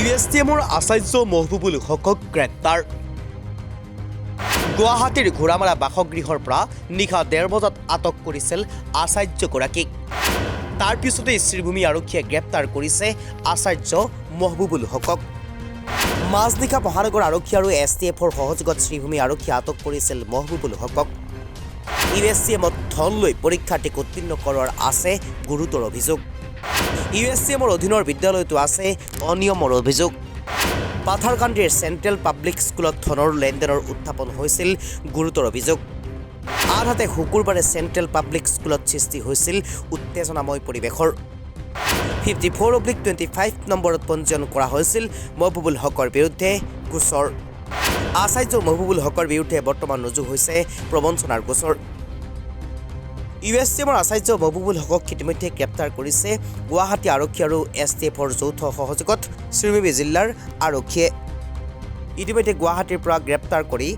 USTMৰ আচাৰ্য মহবুবুল হকক গ্ৰেপ্তাৰ গুৱাহাটীৰ ঘোৰামাৰা বাসগৃহৰ পৰা নিশা ১:৩০ বজাত আটক কৰিছিল আচাৰ্যগৰাকীক তাৰ পিছতে শ্ৰীভূমি আৰক্ষীয়ে গ্ৰেপ্তাৰ কৰিছে আচাৰ্য মহবুবুল হকক মাজনিশা মহানগৰ আৰক্ষী আৰু STFৰ সহযোগত শ্ৰীভূমি আৰক্ষীয়ে আটক কৰিছিল মহবুবুল হকক USTMত ধন লৈ পৰীক্ষাৰ্থীক উত্তীৰ্ণ কৰোৱাৰ আছে গুৰুতৰ অভিযোগ USTMৰ অধীনৰ বিদ্যালয়তো আছে অনিয়মৰ অভিযোগ পাথাৰকান্দিৰ চেণ্ট্ৰেল পাব্লিক স্কুলত ধনৰ লেনদেনৰ উত্থাপন হৈছিল গুৰুতৰ অভিযোগ আনহাতে শুকুৰবাৰে চেণ্ট্ৰেল পাব্লিক স্কুলত সৃষ্টি হৈছিল উত্তেজনাময় পৰিৱেশৰ 54/25 নম্বৰত পঞ্জীয়ন কৰা হৈছিল মহবুবুল হকৰ বিৰুদ্ধে গোচৰ আচাৰ্য মহবুবুল হকৰ বিৰুদ্ধে বৰ্তমান ৰুজু হৈছে প্ৰবঞ্চনাৰ গোচৰ USTMৰ আচাৰ্য মহবুবুল হকক ইতিমধ্যে গ্ৰেপ্তাৰ কৰিছে গুৱাহাটী আৰক্ষী আৰু STFৰ যৌথ সহযোগত শ্ৰীভূমি জিলাৰ আৰক্ষীয়ে ইতিমধ্যে গুৱাহাটীৰ পৰা গ্ৰেপ্তাৰ কৰি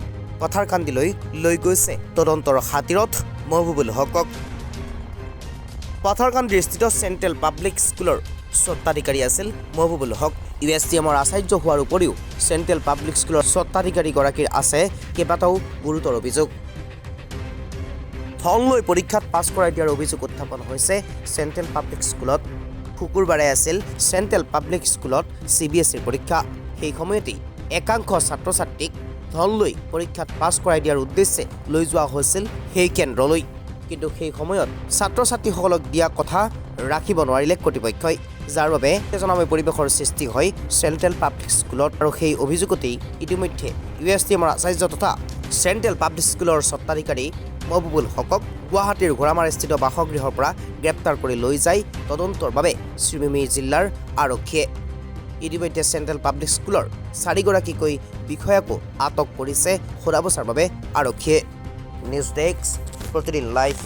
পাথাৰকান্দিলৈ লৈ গৈছে তদন্তৰ খাতিৰত মহবুবুল হকক পাথাৰকান্দিৰ স্থিত চেণ্ট্ৰেল পাব্লিক স্কুলৰ স্বত্বাধিকাৰী আছিল মহবুবুল হক USTMৰ আচাৰ্য হোৱাৰ উপৰিও চেণ্ট্ৰেল পাব্লিক স্কুলৰ স্বত্বাধিকাৰীগৰাকীৰ আছে কেইবাটাও গুৰুতৰ অভিযোগ ধন লৈ পৰীক্ষাত পাছ কৰাই দিয়াৰ অভিযোগ উত্থাপন হৈছে চেণ্ট্ৰেল পাব্লিক স্কুলত শুকুৰবাৰে আছিল চেণ্ট্ৰেল পাব্লিক স্কুলত CBSEৰ পৰীক্ষা সেই সময়তেই একাংশ ছাত্ৰ ছাত্ৰীক ধন লৈ পৰীক্ষাত পাছ কৰাই দিয়াৰ উদ্দেশ্যে লৈ যোৱা হৈছিল সেই কেন্দ্ৰলৈ কিন্তু সেই সময়ত ছাত্ৰ ছাত্ৰীসকলক দিয়া কথা ৰাখিব নোৱাৰিলে কৰ্তৃপক্ষই যাৰ বাবে উত্তেজনাময় পৰিৱেশৰ সৃষ্টি হয় চেণ্ট্ৰেল পাব্লিক স্কুলত আৰু সেই অভিযোগতেই ইতিমধ্যে USTMৰ আচাৰ্য তথা চেণ্ট্ৰেল পাব্লিক স্কুলৰ স্বত্বাধিকাৰী মহবুবুল হকক গুৱাহাটীৰ ঘোৰামাৰাস্থিত বাসগৃহৰ পৰা গ্ৰেপ্তাৰ কৰি লৈ যায় তদন্তৰ বাবে শ্ৰীভূমি জিলাৰ আৰক্ষীয়ে ইতিমধ্যে চেণ্ট্ৰেল পাব্লিক স্কুলৰ 4গৰাকীকৈ বিষয়াকো আটক কৰিছে সোধা পোছাৰ বাবে আৰক্ষীয়ে নিউজ ডেস্ক প্ৰতিদিন লাইভ